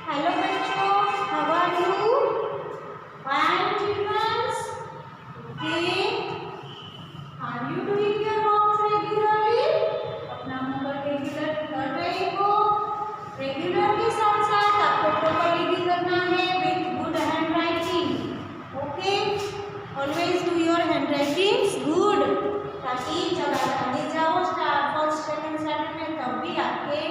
Hello बच्चों, how are you? Fine childrens. Okay, are you doing your work regularly? अपना homework regular कर रहे हो? रेगुलर के साथ साथ आपको प्रॉपर्ली भी करना है with good hand writing. Okay, always do your hand writings good, ताकि जब आप आगे जाओ फर्स्ट सेकंड स्टैंडर्ड में तब भी आपके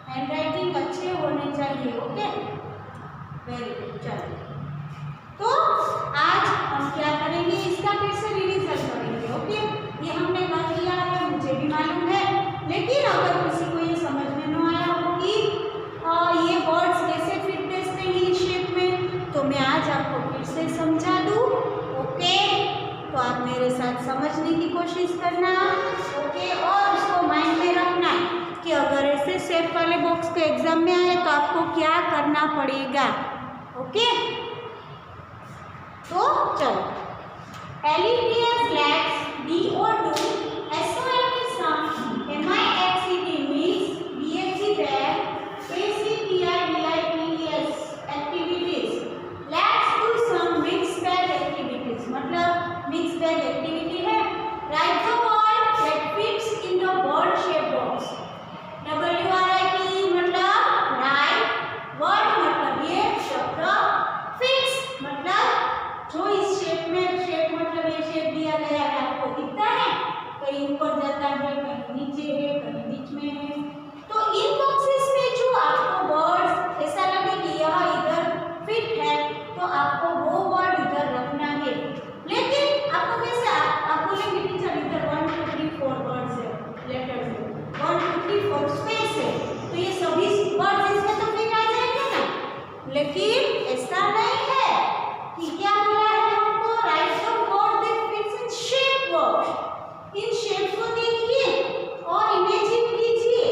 हैंड राइटिंग अच्छे होने चाहिए. Okay, very good. चलो, तो आज हम क्या करेंगे, इसका फिर से रिवीजन करेंगे. ओके, ये हमने कर लिया है, मुझे भी मालूम है, लेकिन अगर किसी को ये समझ में न आया हो कि ये वर्ड्स कैसे फिट बैठते हैं इस शेप में, तो मैं आज आपको फिर से समझा दूँ. ओके, तो आप मेरे साथ समझने की कोशिश करना. ओके, और उसको माइंड में रखना कि अगर ऐसे शेप वाले बॉक्स के एग्जाम में आए तो आपको क्या करना पड़ेगा. ओके, तो चलो, LETS लेट्स D और do SOLV sum MIXED means BHG bag ACTIVITES activities. Let's do some mixed bag activities. मतलब mixed bag activity है. Write the word that fits in the word shape box. WRIT मतलब right, word मतलब ये शब्द, fix मतलब जो इस shape में, शेप मतलब ये शेप दिया गया है आपको दिखता है, कहीं ऊपर जाता है, कहीं नीचे है, कहीं बीच में है. तो इन बॉक्सेस में जो आपको वर्ड्स ऐसा लगे कि यह इधर फिट है, तो आपको वो वर्ड इधर रखना है. लेकिन आपको कैसे, आप बोलेंगे टीचर इधर 1 2 3 4 वर्ड्स है, लेटर्स है, 1 2 3 4 स्पेस है, तो ये सभी वर्ड्स इसमें तो फिट आ जाएंगे ना. लेकिन ऐसा नहीं है कि क्या बोला है हमको, right the word that fits in shape box. In shape को देखिए और इमेजिन कीजिए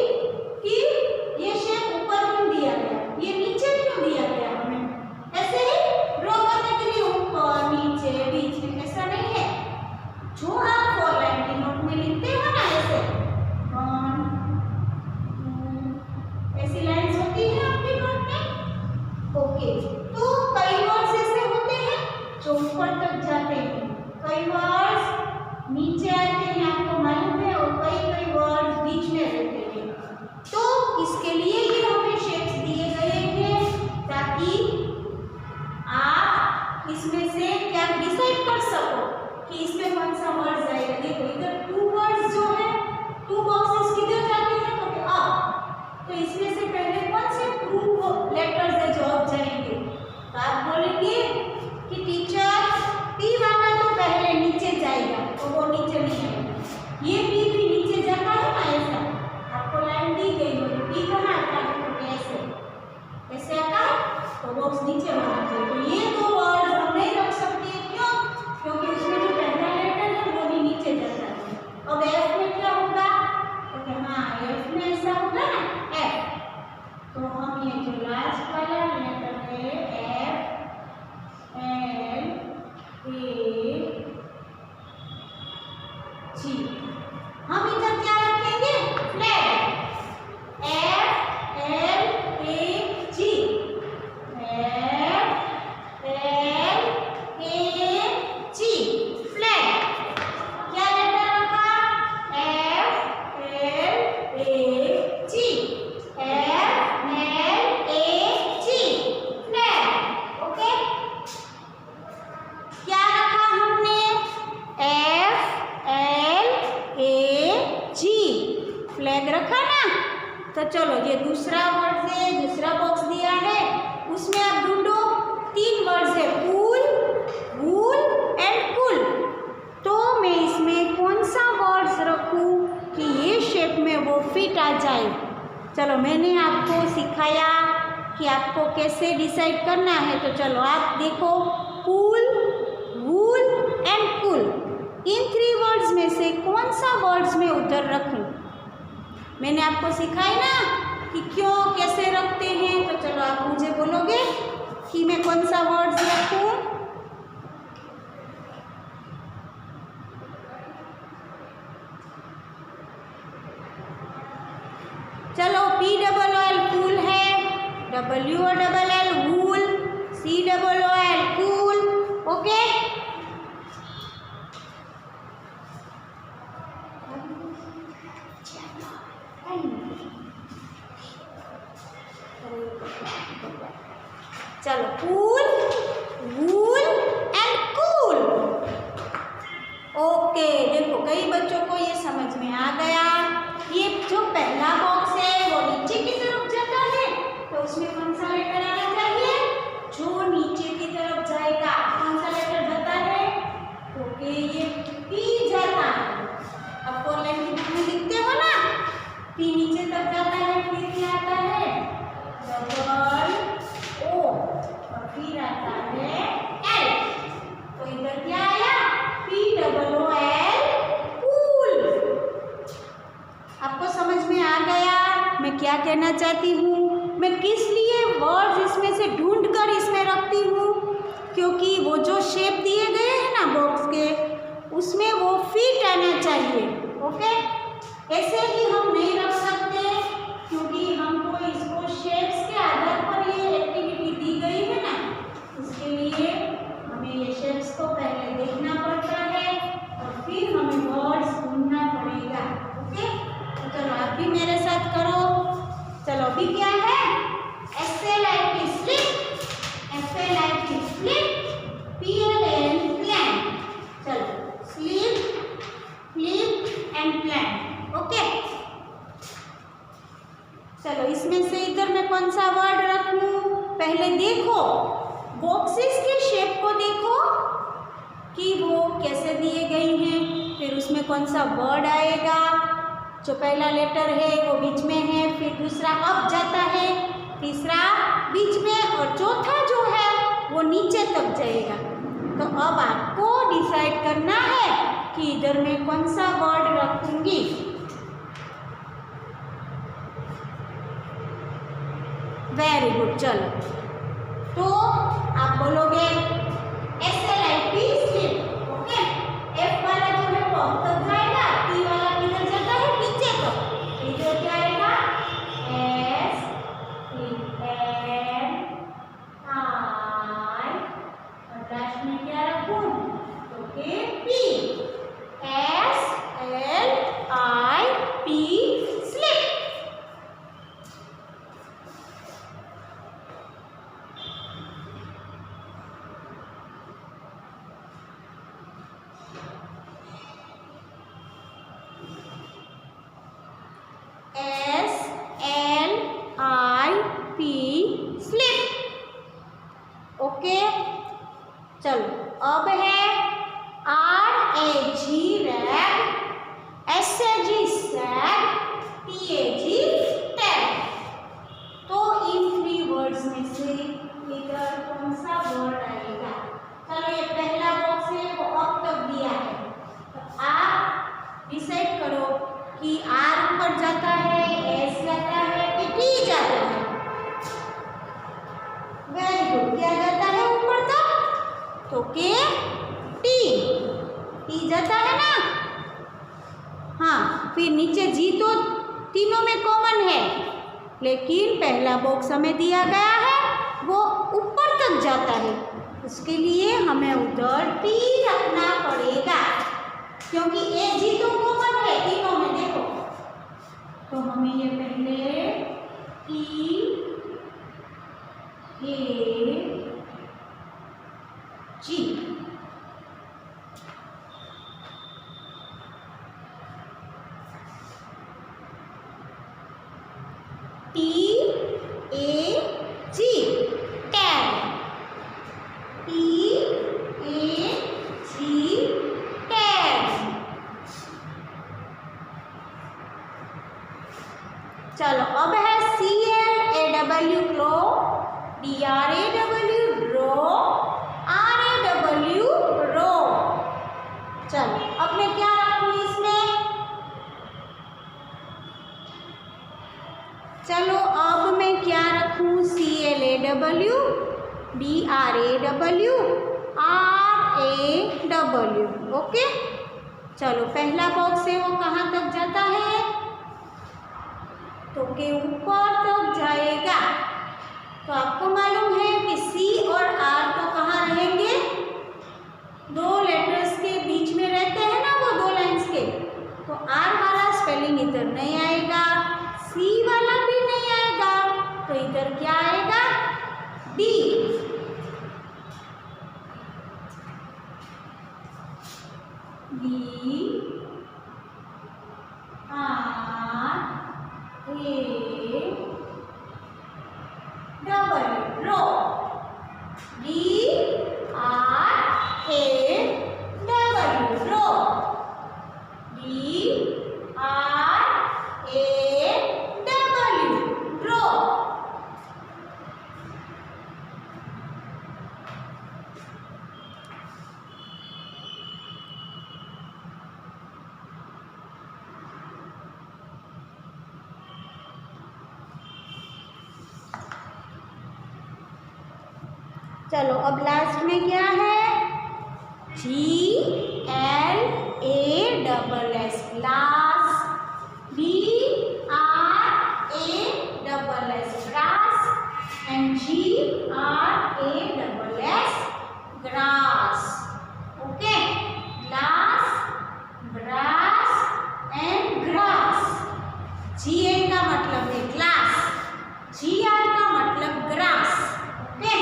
कि ये शेप ऊपर क्यों दिया गया, ये नीचे क्यों दिया गया. हमें ऐसे ही ड्रॉ करने के लिए ऊपर नीचे बीच में ऐसा नहीं है. जो आप 4 लाइन के नोट में लिखते हो ना, ऐसे 1 2 ऐसी लाइंस होती है आपके नोट में. ओके, तो कई वर्ड्स ऐसे होते हैं जो ऊपर तक जाते हैं, कई वर्ड्स नीचे आते हैं, आपको मालूम है, और कई वर्ड्स बीच में रहते हैं. तो इसके लिए ये हमें शेप्स दिए गए हैं ताकि आप इसमें से क्या डिसाइड कर सको कि इसमें कौन सा वर्ड जाएगा. देखो इधर 2 वर्ड्स जो है, 2 बॉक्सेस किधर जाते हैं, तो अप, तो इसमें से पहले कौन से 2 लेटर्स है जो अब जाएंगे. तो आप बोलेंगे कि टीचर P वाला तो पहले नीचे जाएगा, तो वो नीचे नहीं आएगा. ये P भी नीचे जाता है ना, ऐसा आपको लाइन दी गई हो, P कहाँ आता है, तो ऐसे ऐसे आता है, तो बॉक्स नीचे होना चाहिए. तो ये 2 वर्ड हम नहीं रख सकते. क्यों? क्योंकि उसमें जो पहला लेटर है वो भी नीचे जाता है. अब F में क्या होगा, तो हाँ F में ऐसा होगा ना, F, तो हम ये जो लास्ट वाला लेटर है F L A G, हम इधर क्या रखेंगे, flag. F L A G, F L A G, flag. क्या लेटर रखा, F L A G, F L A G, flag. Okay, क्या रखा हमने, F L A G, flag रखा ना. तो चलो, ये दूसरा वर्ड है, दूसरा बॉक्स दिया है, उसमें आप ढूंढो. 3 वर्ड्स है, कूल, वूल एंड कूल. तो मैं इसमें कौन सा वर्ड्स रखूं कि ये शेप में वो फिट आ जाए. चलो, मैंने आपको सिखाया कि आपको कैसे डिसाइड करना है. तो चलो आप देखो, cool, wool and cool, in 3 words में से कौन सा वर्ड्स में उधर रखूं. मैंने आपको सिखाया ना कि क्यों, कैसे रखते हैं. तो चलो आप मुझे बोलोगे कि मैं कौन सा वर्ड्स रखूं. चलो POOL कूल है, WOLL वूल, COOL कूल। ओके, चलो cool, wool and cool. Okay, देखो कई बच्चों को ये समझ में आ गया। ये जो पहला बॉक्स है वो नीचे की तरफ जाता है, तो उसमें कौन सा लेटर आना चाहिए? जो नीचे की तरफ जाएगा। कौन सा लेटर जाता है? ओके, ये P जाता है। अब 4 लाइन की बुक में लिखते हो ना, P नीचे तक जाता है, फिर क्या आता है? डबल O और फिर आता है L। तो इधर क्या आया? POOL cool. आपको समझ में आ गया मैं क्या कहना चाहती हूँ? मैं किस लिए वर्ड्स इसमें से ढूंढ कर इसमें रखती हूँ? क्योंकि वो जो शेप दिए गए हैं ना बॉक्स के, उसमें वो फिट आना चाहिए। ओके, ऐसे ही हम नहीं रख सकते, क्योंकि हमको इसको शेप्स के आधार पर ये एक्टिविटी दी गई है ना, उसके लिए हमें ये शेप्स को पहले देखना पड़ता है और फिर हमें वर्ड्स ढूंढना पड़ेगा। ओके, तो चलो आप भी मेरे साथ करो। चलो अभी क्या है? SLIP slip, FLIP flip, PLAN plan. चलो slip, flip and plan. Okay, चलो इसमें से इधर मैं कौन सा वर्ड रखूं? पहले देखो बॉक्सेस के शेप को, देखो कि वो कैसे दिए गए हैं, फिर उसमें कौन सा वर्ड आएगा। जो पहला लेटर है वो बीच में है, फिर दूसरा अप जाता है, तीसरा बीच में और चौथा जो है वो नीचे तक जाएगा। तो अब आपको डिसाइड करना है कि इधर मैं कौन सा वर्ड रखूंगी। वेरी गुड, चलो तो आप बोलोगे SLIP स्लिप। ओके, F वाला जो है वो अब तक जाएगा, P वाला किधर जाता है? नीचे तक। इधर क्या आएगा? S N I और लास्ट में क्या रखूं? Okay, P, SLIP slip. Okay, चलो अब है RAG रैग, SAG सैग, TAG टैग। तो इन 3 वर्ड्स में से इधर कौन सा वर्ड आएगा? चलो ये पहला बॉक्स है वो अब तक दिया है, तो आप डिसाइड करो कि R ऊपर जाता है, S जाता है कि T जाता है। वेरी गुड, क्या जाता है ऊपर तक? तो के टी जाता है ना। हाँ, फिर नीचे जी तो तीनों में कॉमन है, लेकिन पहला बॉक्स हमें दिया गया है वो ऊपर तक जाता है, उसके लिए हमें उधर टी रखना पड़ेगा, क्योंकि ए जी तो कॉमन है तीनों में। देखो तो हमें ये पहले T A G TAG tag, TAG tag. चलो अब है CLAW claw, DRAW draw, RAW raw. चलो अब मैं क्या रखूँ इसमें? चलो अब मैं क्या रखूँ? CLAW, DRAW, RAW। ओके, चलो पहला बॉक्स है वो कहाँ तक जाता है? तो के ऊपर तक जाएगा। तो आपको मालूम है कि सी और आर तो कहाँ रहेंगे, दो लेटर्स के बीच में रहते हैं ना वो दो लाइंस के। तो आर वाला स्पेलिंग इधर नहीं आएगा, सी वाला भी नहीं आएगा, तो इधर क्या आएगा, D. D R A double row, D R A double row, D R A double row. चलो अब लास्ट में क्या है, G L A double S, glass, B R A double S, grass, and G R A double S, grass. Okay, glass, grass and grass. G L का मतलब है glass, G R का मतलब ग्रास। ओके,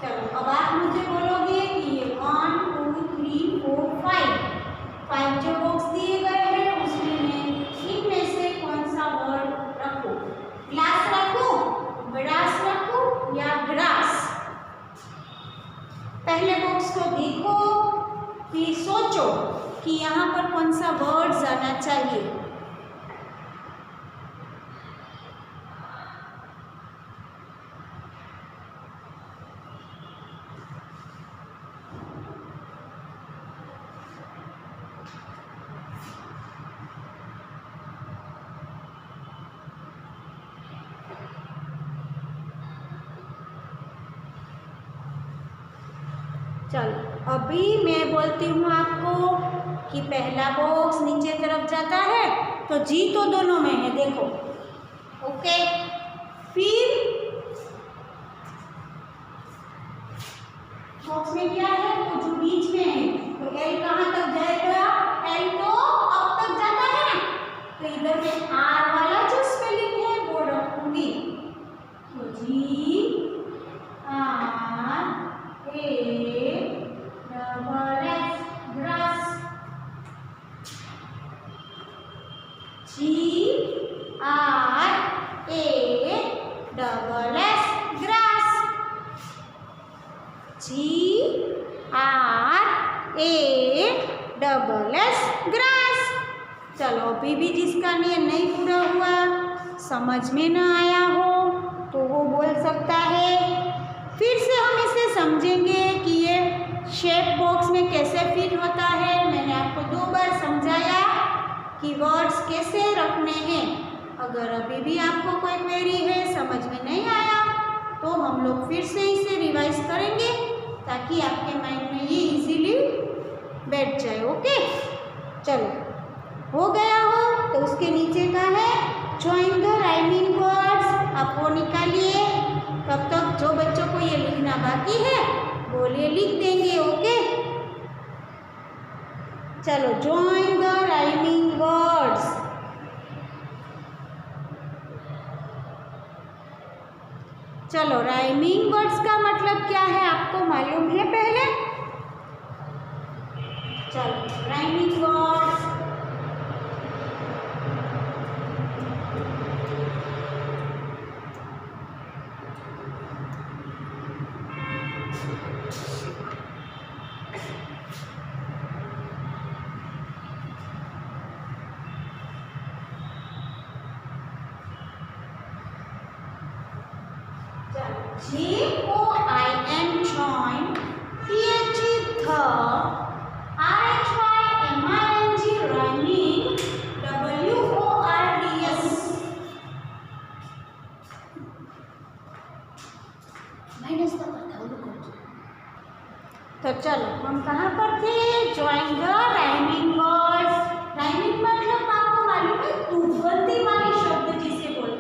चलो अब आप मुझे बोलोगे कि ये 1 2 3 4 5 जो बॉक्स दिए गए हैं उसमें इनमें से कौन सा वर्ड रखूं, ग्लास रखूं, ग्रास रखूं या ग्रास। पहले बॉक्स को देखो, फिर सोचो कि यहाँ पर कौन सा वर्ड आना चाहिए। चलो अभी मैं बोलती हूँ आपको कि पहला बॉक्स नीचे तरफ जाता है तो जी तो दोनों में है, देखो। ओके, फिर बॉक्स में क्या है, तो जो बीच में है, तो एल कहाँ तक जाएगा, एल तो अब तक जाता है ना, तो इधर में आर वाला जो स्पेलिंग है वो रखूंगी। तो G R A double S, grass, G R A double S, grass, G R A double S, grass. चलो अभी भी जिसका नहीं पूरा हुआ, समझ में न आया हो, तो वो बोल सकता है। फिर से हम इसे समझेंगे कि ये शेप बॉक्स में कैसे फिट होता है। मैंने आपको 2 बार समझाया कि वर्ड्स कैसे रखने हैं। अगर अभी भी आपको कोई क्वेरी है, समझ में नहीं आया, तो हम लोग फिर से इसे रिवाइज करेंगे ताकि आपके माइंड में ये इजीली बैठ जाए। ओके, चलो हो गया हो तो उसके नीचे का है जॉइन द राइमिंग वर्ड्स, आप वो निकालिए। तब तक जो बच्चों को ये लिखना बाकी है वो ये लिख देंगे। ओके, चलो जॉइन द राइमिंग वर्ड्स। चलो राइमिंग वर्ड्स का मतलब क्या है आपको मालूम है पहले? चलो rhyming words, J-O-I-N join, T-H-E the, R-H-Y-M-I-N-G rhyming, W-O-R-D-S। तो चलो हम कहाँ पर थे? Join the rhyming words. Rhyming मतलब आपको मालूम है तुकबंदी वाली शब्द जिसे बोलते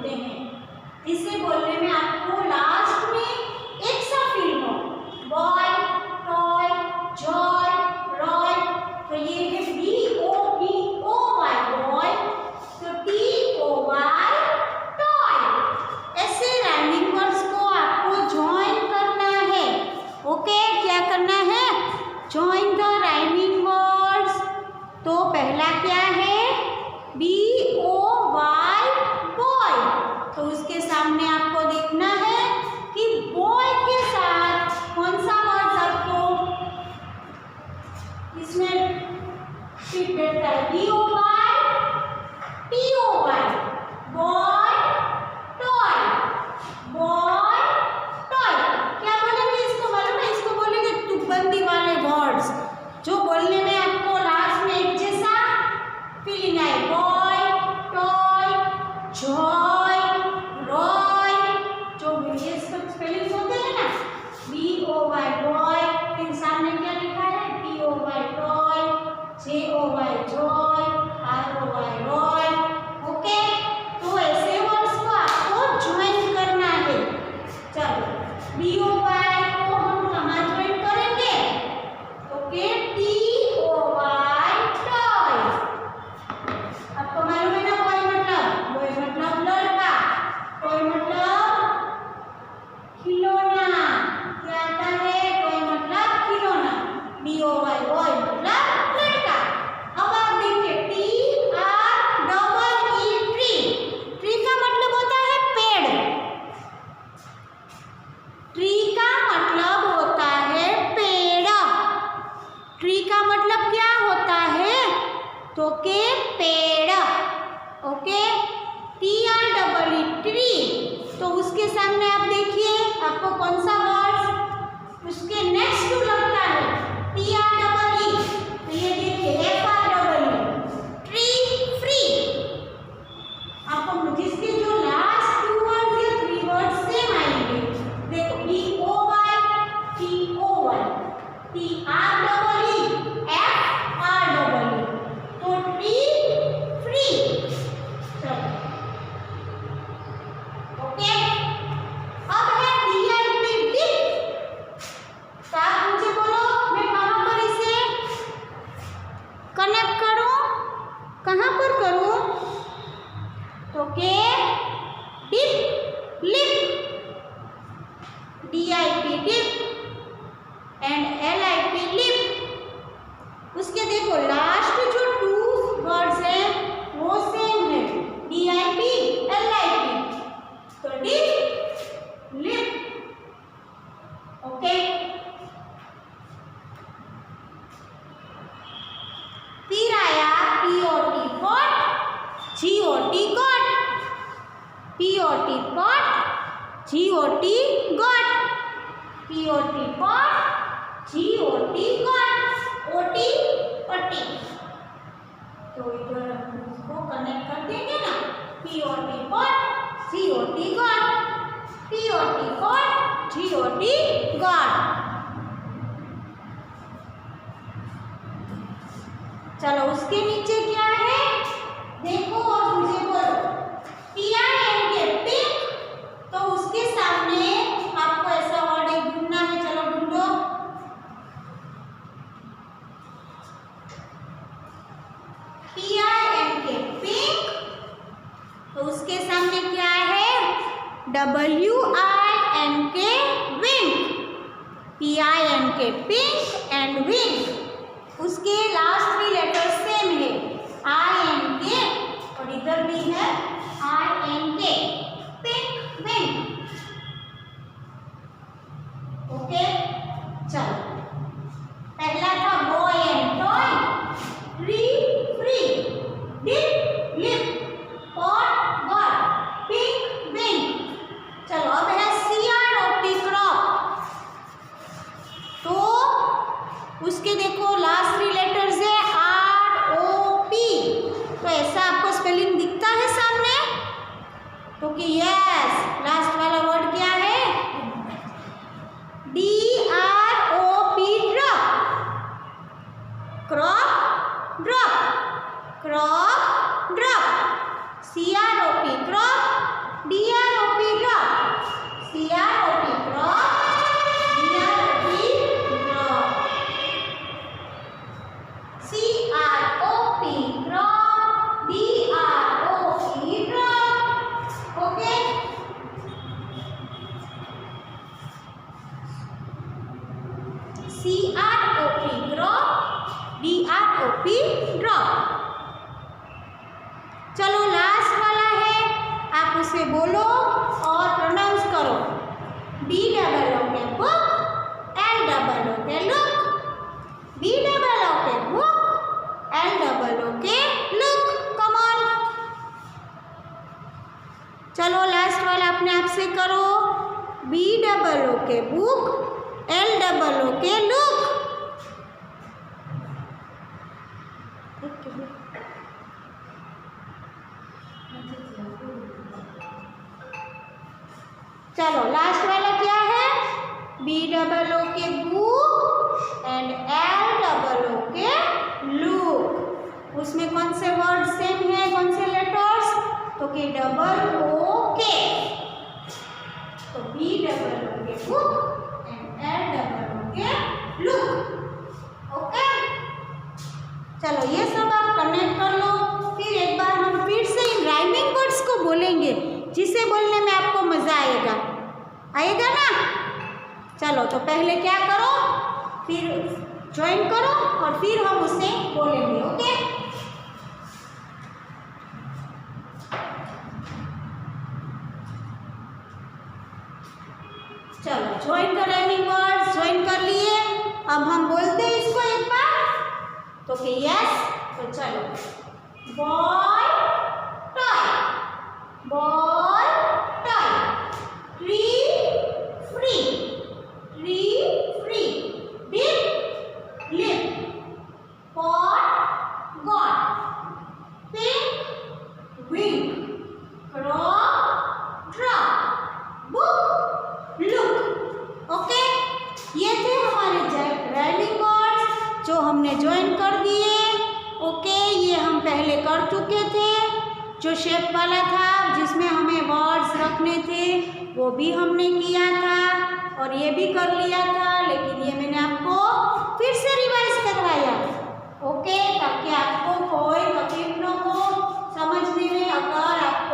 आपको कौन सा वर्ड उसके नेक्स्ट टू लगता है? TREE। तो ये देखिए FREE, ट्री, फ्री। आपको जिसके जो लास्ट 2 वर्ड्स या 3 वर्ड्स सेम आएंगे। देखो BOY, TOY, TREE, FREE। तो ट्री, फ्री। चलो ओके। अब है DIP, डिप। तो आप मुझे बोलो मैं कहाँ पर इसे कनेक्ट करूँ, कहाँ पर करूँ? तो के dip, lip. DIP dip and LIP lip. उसके देखो लास्ट जो 2 वर्ड्स हैं वो सेम है, DIP, LIP। तो डिप, लिप। ओके। फिर आया POT, pot, GOT, got. POT, pot, GOT, got. POT, pot, GOT, got. OT, पट्टी। तो इधर इसको कनेक्ट कर देंगे ना, POT, pot, GOT, got. POT, pot, GOT, got. चलो उसके नीचे क्या है देखो और मुझे बोलो। PINK, pink. तो उसके सामने आपको ऐसा वर्ड एक ढूंढना है, चलो ढूंढो। PINK, pink. तो उसके सामने क्या है? WINK, wink. PINK, pink and wink. उसके लास्ट 3 लेटर सेम है, INK। और इधर भी है INK, पिंक, विंक। ओके। चलो पहला था boy and toy, tree, free, dip, lip, pot, got, pink, wink. चलो अब है CROP, क्रॉप। तो उसके देखो लास्ट 3 लेटर्स है ROP। तो ऐसा आपको स्पेलिंग दिखता है सामने? तो कि यस, लास्ट वाला वर्ड क्या है? DROP, drop. Crop, drop, crop, drop. CROP, crop, DROP, drop. CROP, crop, DROP, drop. CROP, crop, DROP, drop. Okay. CROP, crop, DROP, drop. चलो लास्ट वाला है, आप उसे बोलो और प्रोनाउंस करो। BOOK, book, LOOK, look. BOOK, book, LOOK, look. Come on. चलो last वाला अपने आप से करो। BOOK, book, LOOK, look. चलो लास्ट वाला क्या है? BOOK, book and LOOK, look. उसमें कौन से वर्ड सेम है, कौन से लेटर्स? तो कि OOK। तो BOOK, book and LOOK, look. Okay. चलो ये सब आप कनेक्ट कर लो। फिर एक बार हम फिर से इन राइमिंग वर्ड्स को बोलेंगे, जिसे बोलने में आपको मजा आएगा, आएगा ना? चलो तो पहले क्या करो, फिर ज्वाइन करो और फिर हम उसे बोलेंगे। ओके। चलो ज्वाइन कर, राइमिंग वर्ड्स ज्वाइन कर लिए। अब हम बोलते हैं इसको एक बार। तो कि यस, तो चलो boy, toy, boy, toy, tree, free, frock, drop, book, look. Okay, ये थे हमारे राइमिंग वर्ड्स जो हमने ज्वाइन कर दिए। ओके, ये हम पहले कर चुके थे। जो शेप वाला था जिसमें हमें वर्ड्स रखने थे वो भी हमने किया था और ये भी कर लिया था, लेकिन ये मैंने आपको फिर से रिवाइज करवाया। ओके, ताकि आपको कोई तकलीफ न हो समझने में। अगर आप